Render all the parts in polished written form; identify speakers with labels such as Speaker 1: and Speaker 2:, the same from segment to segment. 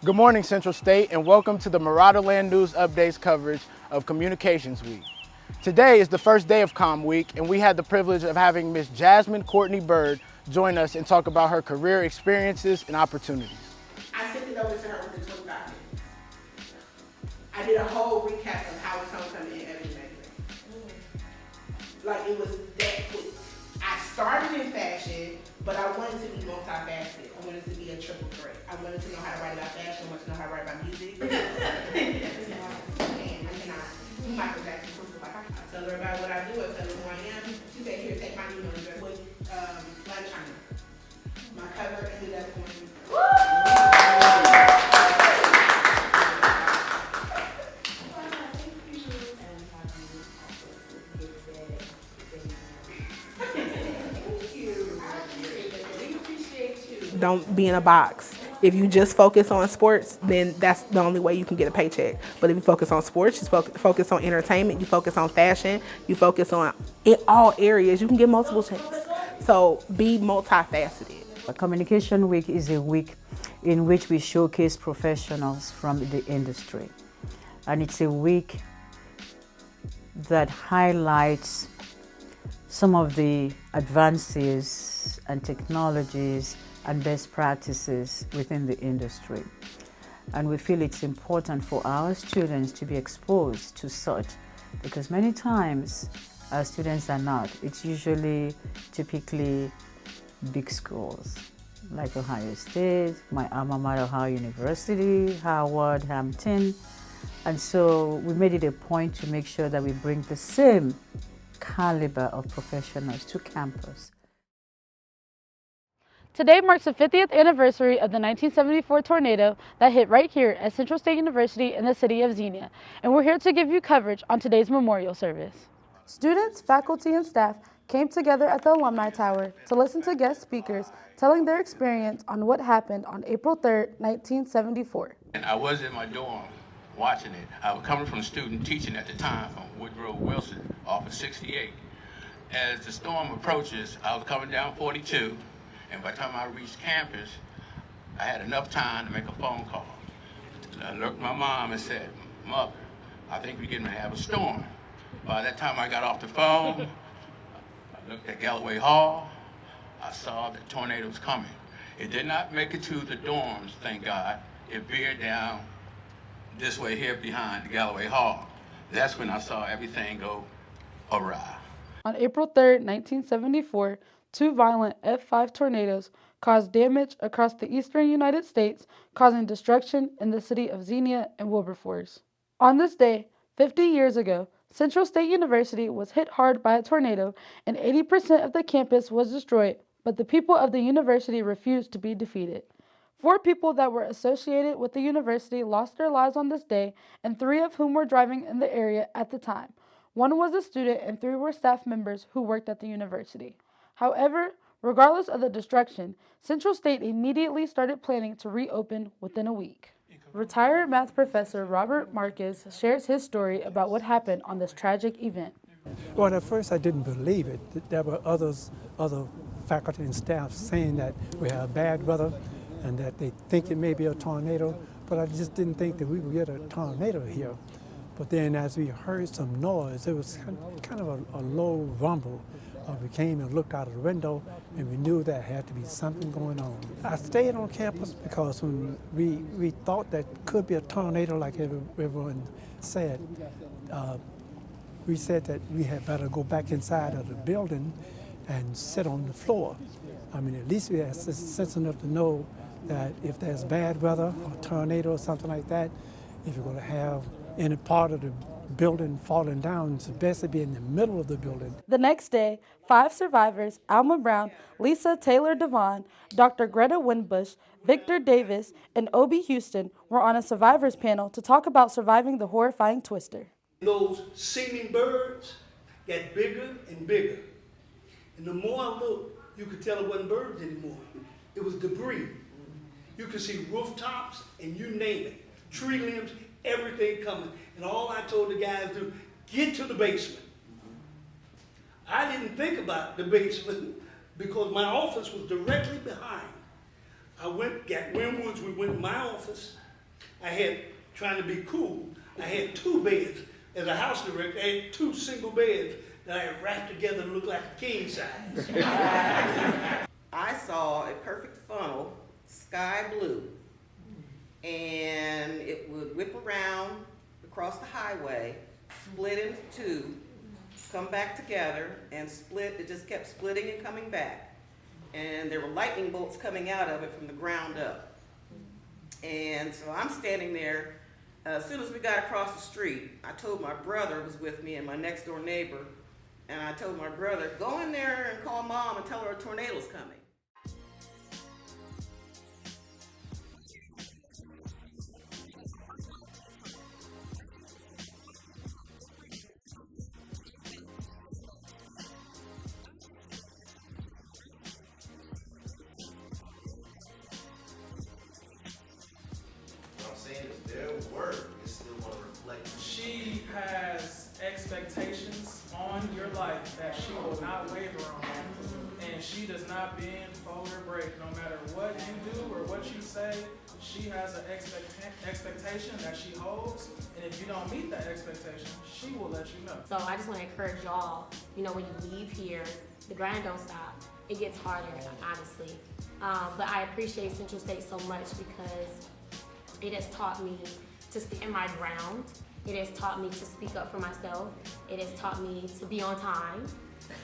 Speaker 1: Good morning, Central State, and welcome to the Marauder Land News Updates coverage of Communications Week. Today is the first day of Com Week, and we had the privilege of having Miss Jasmine Courtney Bird join us and talk about her career experiences and opportunities.
Speaker 2: I sent it over to her within 25 minutes. I did a whole recap of how it's homecoming in every magazine. Like, it was that quick. I started in fashion, but I wanted to be multifaceted. I wanted to be a triple threat. I wanted to know how to write about fashion. I wanted to know how to write about music. I cannot do Michael Jackson. I tell her about what I do. I tell her who I am. She said, here, take my email address with Black China. My cover ended up going. Don't be in a box. If you just focus on sports, then that's the only way you can get a paycheck. But if you focus on sports, you focus on entertainment, you focus on fashion, you focus on in all areas, you can get multiple checks. So be multifaceted.
Speaker 3: Communication Week is a week in which we showcase professionals from the industry. And it's a week that highlights some of the advances and technologies and best practices within the industry. And we feel it's important for our students to be exposed to such, because many times our students are not. It's usually typically big schools like Ohio State, my alma mater, Ohio University, Howard, Hampton. And so we made it a point to make sure that we bring the same caliber of professionals to campus.
Speaker 4: Today marks the 50th anniversary of the 1974 tornado that hit right here at Central State University in the city of Xenia, and we're here to give you coverage on today's memorial service.
Speaker 5: Students, faculty, and staff came together at the Alumni Tower to listen to guest speakers telling their experience on what happened on April 3rd, 1974.
Speaker 6: And I was in my dorm watching it. I was coming from a student teaching at the time from Woodrow Wilson off of 68. As the storm approaches, I was coming down 42. And by the time I reached campus, I had enough time to make a phone call. I looked at my mom and said, "Mother, I think we're getting to have a storm." By that time I got off the phone, I looked at Galloway Hall, I saw the tornado was coming. It did not make it to the dorms, thank God. It veered down this way here behind the Galloway Hall. That's when I saw everything go awry.
Speaker 5: On April 3rd, 1974, two violent F5 tornadoes caused damage across the eastern United States, causing destruction in the city of Xenia and Wilberforce. On this day, 50 years ago, Central State University was hit hard by a tornado and 80% of the campus was destroyed, but the people of the university refused to be defeated. 4 people that were associated with the university lost their lives on this day, and 3 of whom were driving in the area at the time. 1 was a student and 3 were staff members who worked at the university. However, regardless of the destruction, Central State immediately started planning to reopen within a week. Retired math professor Robert Marcus shares his story about what happened on this tragic event.
Speaker 7: Well, at first I didn't believe it. There were other faculty and staff saying that we have bad weather and that they think it may be a tornado, but I just didn't think that we would get a tornado here. But then as we heard some noise, it was kind of a low rumble. We came and looked out of the window, and we knew there had to be something going on. I stayed on campus because when we thought that could be a tornado, like everyone said, we said that we had better go back inside of the building and sit on the floor. I mean, at least we had sense enough to know that if there's bad weather, or tornado or something like that, if you're going to have any part of the building falling down, it's best to be in the middle of the building.
Speaker 5: The next day, 5 survivors, Alma Brown, Lisa Taylor Devon, Dr. Greta Winbush, Victor Davis, and Obie Houston were on a survivors panel to talk about surviving the horrifying twister.
Speaker 8: Those singing birds got bigger and bigger. And the more I looked, you could tell it wasn't birds anymore. It was debris. You could see rooftops and you name it, tree limbs, everything coming. And all I told the guys to do, get to the basement. I didn't think about the basement because my office was directly behind. I went, got Winwoods, we went to my office, I had, trying to be cool, I had 2 beds. As a house director, I had 2 single beds that I had wrapped together to look like a king size.
Speaker 9: I saw a perfect funnel, sky blue, and it would whip around across the highway, split into 2, come back together, and split. It just kept splitting and coming back. And there were lightning bolts coming out of it from the ground up. And so I'm standing there. As soon as we got across the street, I told my brother was with me and my next door neighbor, and I told my brother, go in there and call Mom and tell her a tornado's coming.
Speaker 10: She has expectations on your life that she will not waver on. And she does not bend, fold, or break. No matter what you do or what you say, she has an expectation that she holds. And if you don't meet that expectation, she will let you know.
Speaker 11: So I just want to encourage y'all, you know, when you leave here, the grind don't stop. It gets harder, honestly. But I appreciate Central State so much because it has taught me to stand my ground. It has taught me to speak up for myself. It has taught me to be on time.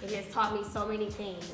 Speaker 11: It has taught me so many things.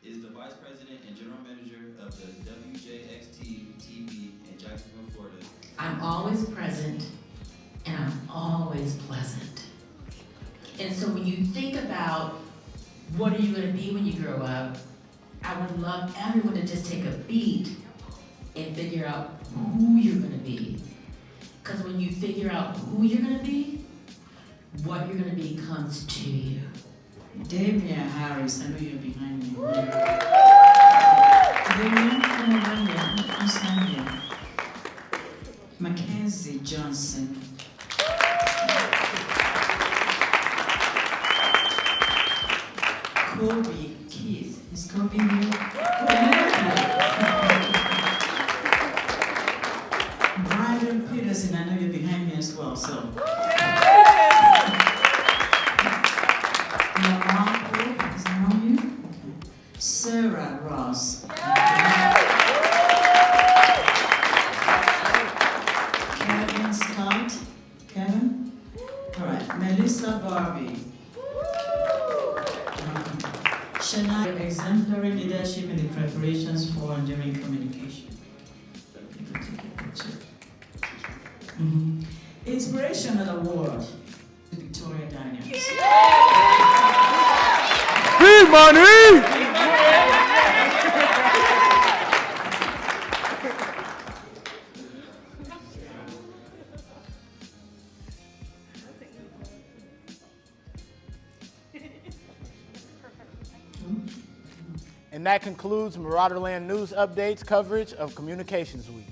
Speaker 12: Is the Vice President and General Manager of the WJXT TV in Jacksonville, Florida.
Speaker 13: I'm always present and I'm always pleasant. And so when you think about what are you going to be when you grow up, I would love everyone to just take a beat and figure out who you're going to be. Because when you figure out who you're going to be, what you're going to be comes to you.
Speaker 14: Damien Harris, I know you're behind me. Damien from Zambia. Mackenzie Johnson. Kobe Keith. Is Kobe here? Brian Peterson, I know you're behind me as well, so. Sarah Ross. Kevin Scott. Kevin? All right. Melissa Barbie. Shania, exemplary leadership in the preparations for and during communication. Inspirational Award to Victoria Daniels.
Speaker 1: Free money! And that concludes Marauder Land News Updates coverage of Communications Week.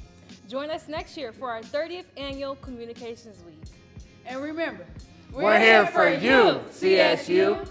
Speaker 15: Join us next year for our 30th Annual Communications Week.
Speaker 5: And remember,
Speaker 1: we're here for you, CSU.